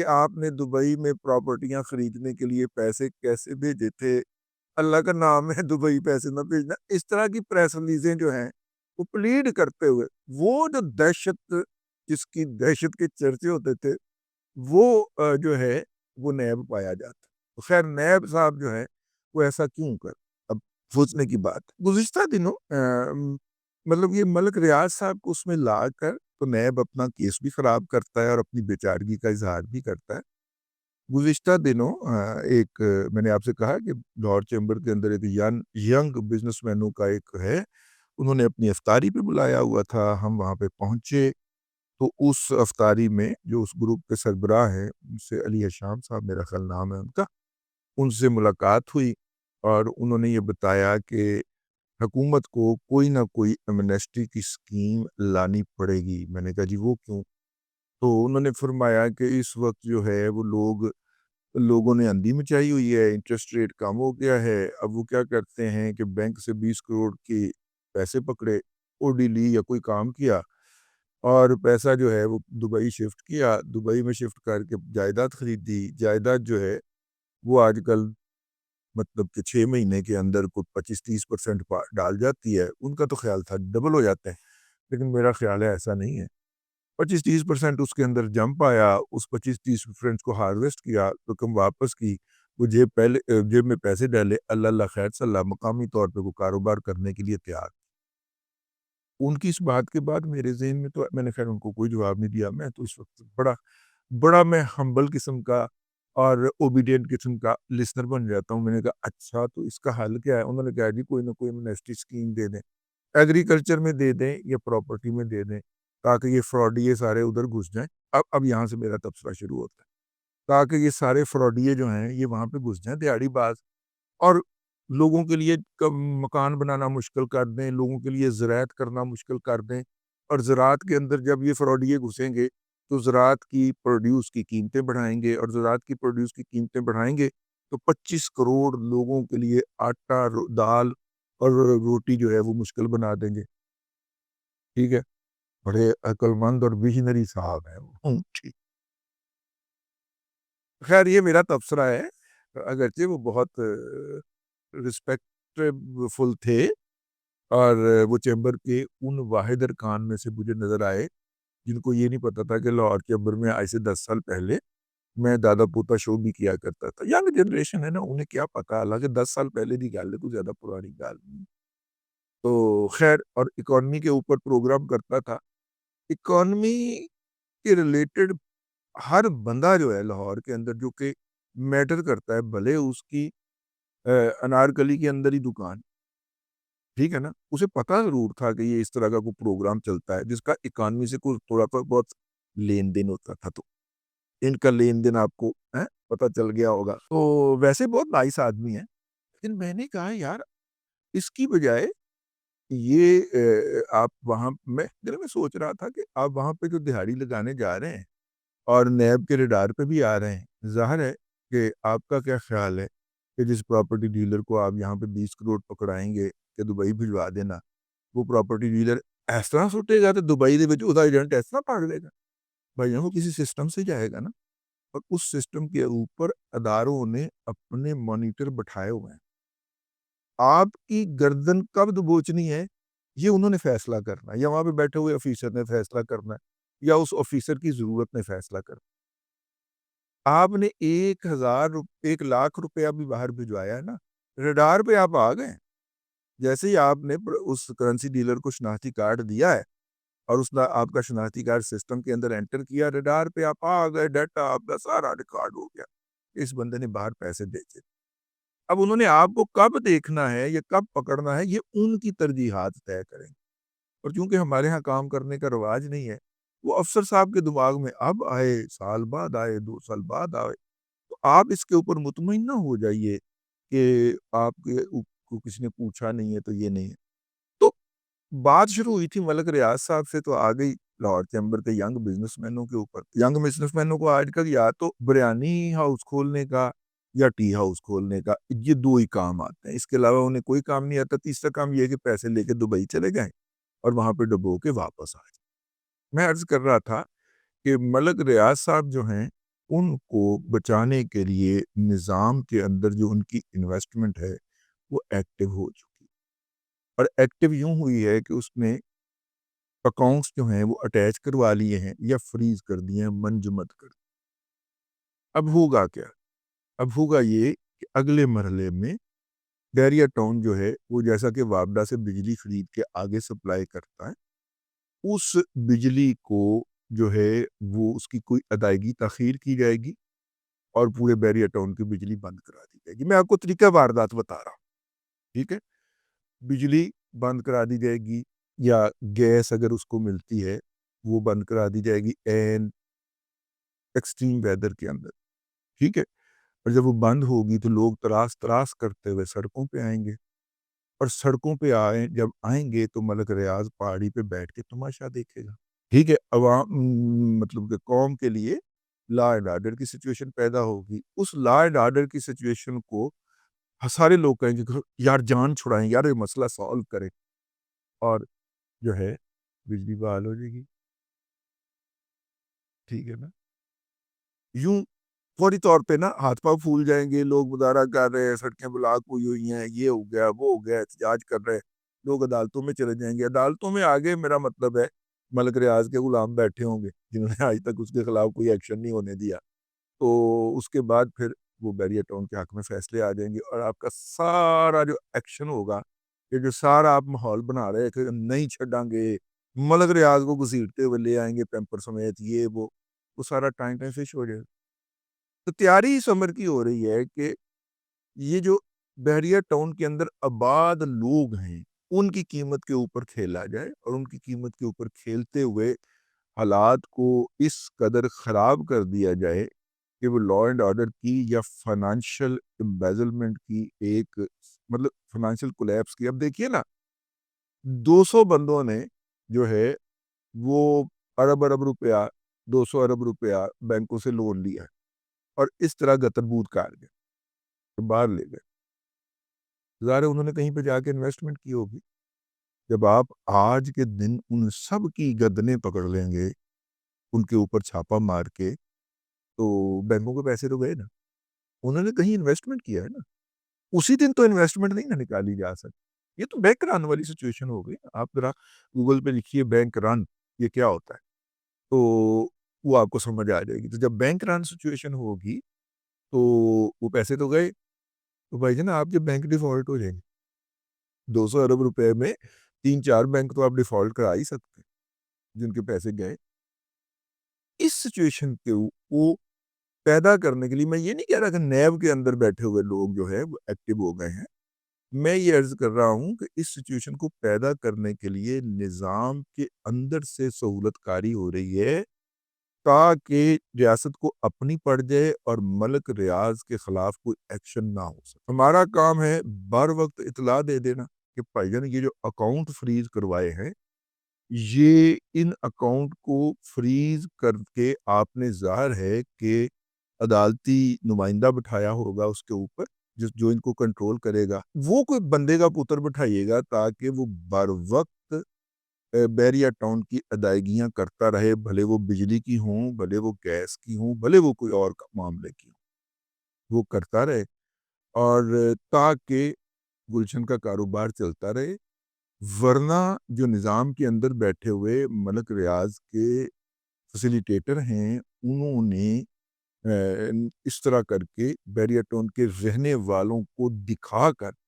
کہ آپ نے دبئی میں پراپرٹیاں خریدنے کے لیے پیسے کیسے بھیجے تھے، اللہ کا نام ہے دبئی پیسے نہ بھیجنا. اس طرح کی پریس ریلیزیں جو ہیں وہ پلیڈ کرتے ہوئے وہ جو دہشت، جس کی دہشت کے چرچے ہوتے تھے، وہ جو ہے وہ نیب پایا جاتا. خیر نیب صاحب جو ہے وہ ایسا کیوں کر. اب سوچنے کی بات گزشتہ دنوں مطلب یہ ملک ریاض صاحب کو اس میں لا کر تو نیب اپنا کیس بھی خراب کرتا ہے اور اپنی بیچارگی کا اظہار بھی کرتا ہے. گزشتہ دنوں ایک میں نے آپ سے کہا کہ لاہور چیمبر کے اندر ایک ینگ بزنس مینوں کا ایک ہے، انہوں نے اپنی افطاری پہ بلایا ہوا تھا. ہم وہاں پہ پہنچے تو اس افطاری میں جو اس گروپ کے سربراہ ہیں ان سے علی شام صاحب میرا خیال نام ہے ان کا، ان سے ملاقات ہوئی اور انہوں نے یہ بتایا کہ حکومت کو کوئی نہ کوئی ایمنیسٹی کی اسکیم لانی پڑے گی. میں نے کہا جی وہ کیوں؟ تو انہوں نے فرمایا کہ اس وقت جو ہے وہ لوگوں نے اندھی مچائی ہوئی ہے، انٹرسٹ ریٹ کم ہو گیا ہے. اب وہ کیا کرتے ہیں کہ بینک سے 20 کروڑ کے پیسے پکڑے، او ڈی لی یا کوئی کام کیا اور پیسہ جو ہے وہ دبئی شفٹ کیا. دبئی میں شفٹ کر کے جائیداد خریدی. جائیداد جو ہے وہ آج کل مطلب کہ 6 مہینے کے اندر کچھ 25-30% ڈال جاتی ہے. ان کا تو خیال تھا ڈبل ہو جاتے ہیں، لیکن میرا خیال ہے ایسا نہیں ہے. 25-30% اس کے اندر جمپ آیا. اس 25-30% کو ہارویسٹ کیا، رقم واپس کی. وہ جیب میں پیسے ڈالے، اللہ اللہ خیر صلاح مقامی طور پہ وہ کاروبار کرنے کے لیے تیار. ان کی اس بات کے بعد میرے ذہن میں تو میں نے خیر ان کو کوئی جواب نہیں دیا. میں تو اس وقت بڑا میں ہمبل قسم کا اور اوبیڈینٹ قسم کا لسنر بن جاتا ہوں. میں نے کہا اچھا تو اس کا حل کیا ہے؟ انہوں نے کہا جی کوئی نہ کوئی ایمنیسٹی اسکیم دے دیں، ایگریکلچر میں دے دیں یا پراپرٹی میں دے دیں، تاکہ یہ فراڈیے سارے ادھر گھس جائیں. اب یہاں سے میرا تبصرہ شروع ہوتا ہے. تاکہ یہ سارے فراڈیے جو ہیں یہ وہاں پہ گھس جائیں دیہڑی باز، اور لوگوں کے لیے مکان بنانا مشکل کر دیں، لوگوں کے لیے زراعت کرنا مشکل کر دیں. اور زراعت کے اندر جب یہ فراڈیے گھسیں گے تو زراعت کی پروڈیوس کی قیمتیں بڑھائیں گے، اور زراعت کی پروڈیوس کی قیمتیں بڑھائیں گے تو 25 کروڑ لوگوں کے لیے آٹا، دال اور روٹی جو ہے وہ مشکل بنا دیں گے. ٹھیک ہے، بڑے عقل مند اور ویژنری صاحب ہیں وہ. ٹھیک، خیر یہ میرا تبصرہ ہے. اگرچہ وہ بہت رسپیکٹ فل تھے اور وہ چیمبر کے ان واحد ارکان میں سے مجھے نظر آئے جن کو یہ نہیں پتا تھا کہ لاہور چیمبر میں آج سے 10 سال پہلے میں دادا پوتا شو بھی کیا کرتا تھا. ینگ جنریشن ہے نا، انہیں کیا پتا، حالانکہ 10 سال پہلے دی گل ہے، تو زیادہ پرانی گل نہیں. تو خیر، اور اکانومی کے اوپر پروگرام کرتا تھا. اکانومی کے ریلیٹڈ ہر بندہ جو ہے لاہور کے اندر جو کہ میٹر کرتا ہے، بھلے اس کی انارکلی کے اندر ہی دکان، ٹھیک ہے نا، اسے پتا ضرور تھا کہ یہ اس طرح کا کوئی پروگرام چلتا ہے جس کا اکانومی سے کوئی تھوڑا بہت لین دین ہوتا تھا. تو ان کا لین دین آپ کو پتا چل گیا ہوگا. تو ویسے بہت نائس آدمی ہے، لیکن میں نے کہا یار اس کی بجائے یہ آپ وہاں، میں دل میں سوچ رہا تھا کہ آپ وہاں پہ جو دہاڑی لگانے جا رہے ہیں اور نیب کے ریڈار پہ بھی آ رہے ہیں، ظاہر ہے کہ آپ کا کیا خیال ہے کہ جس پراپرٹی ڈیلر کو آپ یہاں پہ 20 کروڑ پکڑائیں گے کہ دبئی بھجوا دینا، وہ پراپرٹی ڈیلر اس طرح سٹے گا تو دبئی دے وچ ਉਹਦਾ ایجنٹ اس طرح پاڑ لے گا. بھائی وہ کسی سسٹم سے جائے گا نا، اور اس سسٹم کے اوپر اداروں نے اپنے مانیٹر بٹھائے ہوئے ہیں. آپ کی گردن کب دبوچنی ہے یہ انہوں نے فیصلہ کرنا ہے، یا وہاں پہ بیٹھے ہوئے آفیسر نے فیصلہ کرنا ہے، یا اس آفیسر کی ضرورت نے فیصلہ کرنا. آپ نے 1 لاکھ روپیہ بھی باہر بھجوایا ہے نا، ریڈار پہ آپ آ گئے. جیسے ہی آپ نے اس کرنسی ڈیلر کو شناختی کارڈ دیا ہے اور اس نے آپ کا شناختی کارڈ سسٹم کے اندر انٹر کیا، ریڈار پہ آپ آ گئے، ڈیٹا آپ کا سارا ریکارڈ ہو گیا. اس بندے نے باہر پیسے بھیجے. اب انہوں نے آپ کو کب دیکھنا ہے یا کب پکڑنا ہے یہ ان کی ترجیحات طے کریں. اور چونکہ ہمارے ہاں کام کرنے کا رواج نہیں ہے، وہ افسر صاحب کے دماغ میں اب آئے، سال بعد آئے، 2 سال بعد آئے. تو آپ اس کے اوپر مطمئن نہ ہو جائیے کہ آپ کو کسی نے پوچھا نہیں ہے تو یہ نہیں ہے. تو بات شروع ہوئی تھی ملک ریاض صاحب سے، تو آ گئی لاہور چیمبر کے ینگ بزنس مینوں کے اوپر. ینگ بزنس مینوں کو آج کل یا تو بریانی ہاؤس کھولنے کا یا ٹی ہاؤس کھولنے کا، یہ 2 ہی کام آتے ہیں. اس کے علاوہ انہیں کوئی کام نہیں آتا. تیسرا کام یہ ہے کہ پیسے لے کے دبئی چلے گئے اور وہاں پہ ڈبو کے واپس آ جائیں. میں عرض کر رہا تھا کہ ملک ریاض صاحب جو ہیں ان کو بچانے کے لیے نظام کے اندر جو ان کی انویسٹمنٹ ہے وہ ایکٹیو ہو چکی، اور ایکٹیو یوں ہوئی ہے کہ اس نے اکاؤنٹس جو ہیں وہ اٹیچ کروا لیے ہیں یا فریز کر دیے ہیں، منجمد کر دیے۔ اب ہوگا کیا؟ اب ہوگا یہ کہ اگلے مرحلے میں بحریہ ٹاؤن جو ہے وہ جیسا کہ وابڈا سے بجلی خرید کے آگے سپلائی کرتا ہے، اس بجلی کو جو ہے وہ اس کی کوئی ادائیگی تاخیر کی جائے گی اور پورے بحریہ ٹاؤن کی بجلی بند کرا دی جائے گی۔ میں آپ کو طریقہ واردات بتا رہا ہوں، ٹھیک ہے؟ بجلی بند کرا دی جائے گی، یا گیس اگر اس کو ملتی ہے وہ بند کرا دی جائے گی این ایکسٹریم ویدر کے اندر، ٹھیک ہے؟ اور جب وہ بند ہوگی تو لوگ تراس تراس کرتے ہوئے سڑکوں پہ آئیں گے، اور سڑکوں پہ جب آئیں گے تو ملک ریاض پہاڑی پہ بیٹھ کے تماشا دیکھے گا، ٹھیک ہے؟ عوام مطلب کہ قوم کے لیے لا اینڈ آرڈر کی سچویشن پیدا ہوگی۔ اس لا اینڈ آرڈر کی سچویشن کو سارے لوگ کہیں گے کہ یار جان چھڑائیں، یار یہ مسئلہ سالو کریں، اور جو ہے بجلی بحال ہو جائے گی، ٹھیک ہے نا؟ یوں فوری طور پہ نا ہاتھ پاؤں پھول جائیں گے، لوگ مظاہرہ کر رہے ہیں، سڑکیں بلاک ہوئی ہیں، یہ ہو گیا وہ ہو گیا، احتجاج کر رہے ہیں، لوگ عدالتوں میں چلے جائیں گے۔ عدالتوں میں آگے میرا مطلب ہے ملک ریاض کے غلام بیٹھے ہوں گے جنہوں نے آج تک اس کے خلاف کوئی ایکشن نہیں ہونے دیا، تو اس کے بعد پھر وہ بحریہ ٹاؤن کے حق میں فیصلے آ جائیں گے، اور آپ کا سارا جو ایکشن ہوگا، یہ جو سارا آپ ماحول بنا رہے ہیں کہ نہیں چھڑیں گے، ملک ریاض کو گھسیٹتے ہوئے لے آئیں گے پیمپر سمیت، یہ وہ سارا ٹائم فش ہو جائے گا۔ تو تیاری اس عمر کی ہو رہی ہے کہ یہ جو بحریہ ٹاؤن کے اندر آباد لوگ ہیں ان کی قیمت کے اوپر کھیلا جائے، اور ان کی قیمت کے اوپر کھیلتے ہوئے حالات کو اس قدر خراب کر دیا جائے کہ وہ لا اینڈ آرڈر کی یا فائنانشل امبیزلمنٹ کی ایک مطلب فائنانشل کولیپس کی۔ اب دیکھیے نا، 200 بندوں نے جو ہے وہ ارب ارب روپیہ 200 ارب روپیہ بینکوں سے لون لیا ہے، اور اس طرح گتربود کار گئے، باہر لے گئے، ظاہر ہے انہوں نے کہیں پہ جا کے انویسٹمنٹ کی ہوگی۔ جب آپ آج کے دن ان سب کی گردنیں پکڑ لیں گے ان کے اوپر چھاپا مار کے، تو بینکوں کے پیسے تو گئے نا، انہوں نے کہیں انویسٹمنٹ کیا ہے نا، اسی دن تو انویسٹمنٹ نہیں نا نکالی جا سکتی۔ یہ تو بینک رن والی سچویشن ہو گئی۔ آپ ذرا گوگل پہ لکھیے بینک رن، یہ کیا ہوتا ہے، تو وہ آپ کو سمجھ آ جائے گی۔ تو جب بینک رن سچویشن ہوگی تو وہ پیسے تو گئے، تو بھائی جان آپ جب بینک ڈیفالٹ ہو جائیں گے 200 ارب روپے میں 3-4 بینک تو آپ ڈیفالٹ کرا ہی سکتے ہیں جن کے پیسے گئے۔ اس سچویشن کے وہ پیدا کرنے کے لیے میں یہ نہیں کہہ رہا کہ نیب کے اندر بیٹھے ہوئے لوگ جو ہے وہ ایکٹیو ہو گئے ہیں، میں یہ عرض کر رہا ہوں کہ اس سچویشن کو پیدا کرنے کے لیے نظام کے اندر سے سہولت کاری ہو رہی ہے تاکہ ریاست کو اپنی پڑ جائے اور ملک ریاض کے خلاف کوئی ایکشن نہ ہو سکے۔ ہمارا کام ہے بر وقت اطلاع دے دینا کہ بھائی جان یہ جو اکاؤنٹ فریز کروائے ہیں، یہ ان اکاؤنٹ کو فریز کر کے آپ نے ظاہر ہے کہ عدالتی نمائندہ بٹھایا ہوگا اس کے اوپر، جو ان کو کنٹرول کرے گا، وہ کوئی بندے کا پتر بٹھائیے گا تاکہ وہ بر وقت بحریہ ٹاؤن کی ادائیگیاں کرتا رہے، بھلے وہ بجلی کی ہوں، بھلے وہ گیس کی ہوں، بھلے وہ کوئی اور معاملے کی ہوں، وہ کرتا رہے، اور تاکہ گلشن کا کاروبار چلتا رہے۔ ورنہ جو نظام کے اندر بیٹھے ہوئے ملک ریاض کے فیسیلیٹیٹر ہیں، انہوں نے اس طرح کر کے بحریہ ٹاؤن کے رہنے والوں کو دکھا کر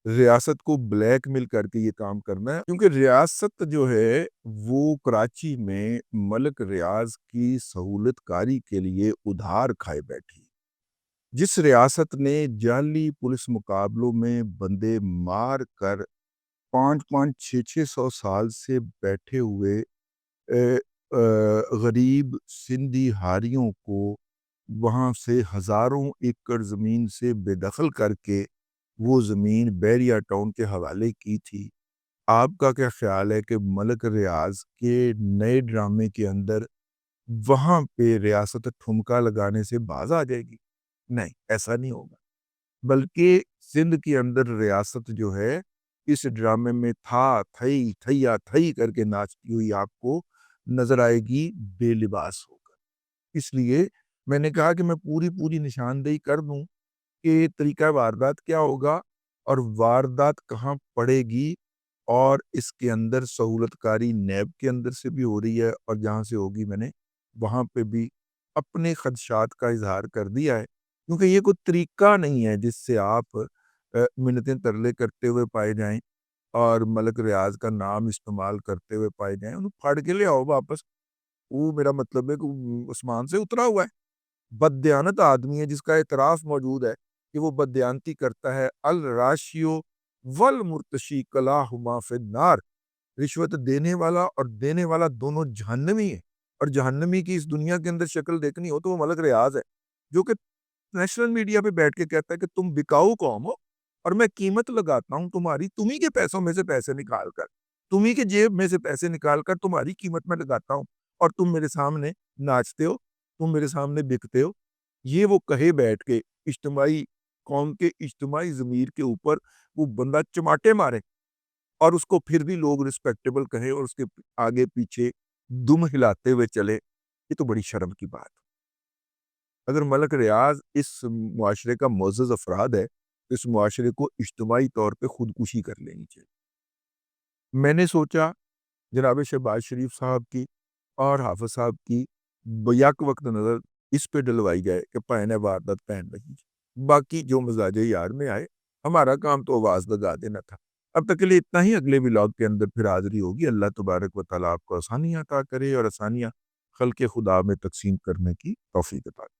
ریاست کو بلیک میل کر کے یہ کام کرنا ہے، کیونکہ ریاست جو ہے وہ کراچی میں ملک ریاض کی سہولت کاری کے لیے ادھار کھائے بیٹھی۔ جس ریاست نے جعلی پولیس مقابلوں میں بندے مار کر 500-600 سال سے بیٹھے ہوئے غریب سندھی ہاریوں کو وہاں سے ہزاروں ایکڑ زمین سے بے دخل کر کے وہ زمین بحریہ ٹاؤن کے حوالے کی تھی، آپ کا کیا خیال ہے کہ ملک ریاض کے نئے ڈرامے کے اندر وہاں پہ ریاست ٹھمکا لگانے سے باز آ جائے گی؟ نہیں، ایسا نہیں ہوگا، بلکہ سندھ کے اندر ریاست جو ہے اس ڈرامے میں تھئی تھیا تھئی کر کے ناچتی ہوئی آپ کو نظر آئے گی، بے لباس ہو کر۔ اس لیے میں نے کہا کہ میں پوری نشاندہی کر دوں کہ طریقہ واردات کیا ہوگا اور واردات کہاں پڑے گی، اور اس کے اندر سہولت کاری نیب کے اندر سے بھی ہو رہی ہے، اور جہاں سے ہوگی میں نے وہاں پہ بھی اپنے خدشات کا اظہار کر دیا ہے، کیونکہ یہ کوئی طریقہ نہیں ہے جس سے آپ منتیں ترلے کرتے ہوئے پائے جائیں اور ملک ریاض کا نام استعمال کرتے ہوئے پائے جائیں۔ انہوں پھاڑ کے لے آؤ واپس، وہ میرا مطلب ہے کہ وہ آسمان سے اترا ہوا ہے، بددیانت آدمی ہے جس کا اعتراف موجود ہے کہ وہ بددیانتی کرتا ہے۔ الراشیو والمرتشی کلاہما فی النار، رشوت دینے والا اور دینے والا دونوں جہنمی ہیں، اور جہنمی کی اس دنیا کے اندر شکل دیکھنی ہو تو وہ ملک ریاض ہے جو کہ نیشنل میڈیا پہ بیٹھ کے کہتا ہے کہ تم بکاؤ قوم ہو اور میں قیمت لگاتا ہوں تمہاری، تمہیں کے پیسوں میں سے پیسے نکال کر، تمہیں کے جیب میں سے پیسے نکال کر تمہاری قیمت میں لگاتا ہوں، اور تم میرے سامنے ناچتے ہو، تم میرے سامنے بکتے ہو۔ یہ وہ کہے بیٹھ کے اجتماعی قوم کے اجتماعی ضمیر کے اوپر وہ بندہ چماٹے مارے، اور اس کو پھر بھی لوگ رسپیکٹیبل کہیں اور اس کے آگے پیچھے دم ہلاتے ہوئے چلے، یہ تو بڑی شرم کی بات۔ اگر ملک ریاض اس معاشرے کا معزز افراد ہے تو اس معاشرے کو اجتماعی طور پہ خودکشی کر لینی چاہیے۔ میں نے سوچا جناب شہباز شریف صاحب کی اور حافظ صاحب کی بیک وقت نظر اس پہ ڈلوائی جائے کہ پہنے واردات پہن رہی ہے، باقی جو مزاج یار میں آئے، ہمارا کام تو آواز لگا دینا تھا۔ اب تک کے لیے اتنا ہی، اگلے ولاگ کے اندر پھر حاضری ہوگی۔ اللہ تبارک و تعالیٰ آپ کو آسانیاں عطا کرے اور آسانیاں خلق خدا میں تقسیم کرنے کی توفیق عطا کرے۔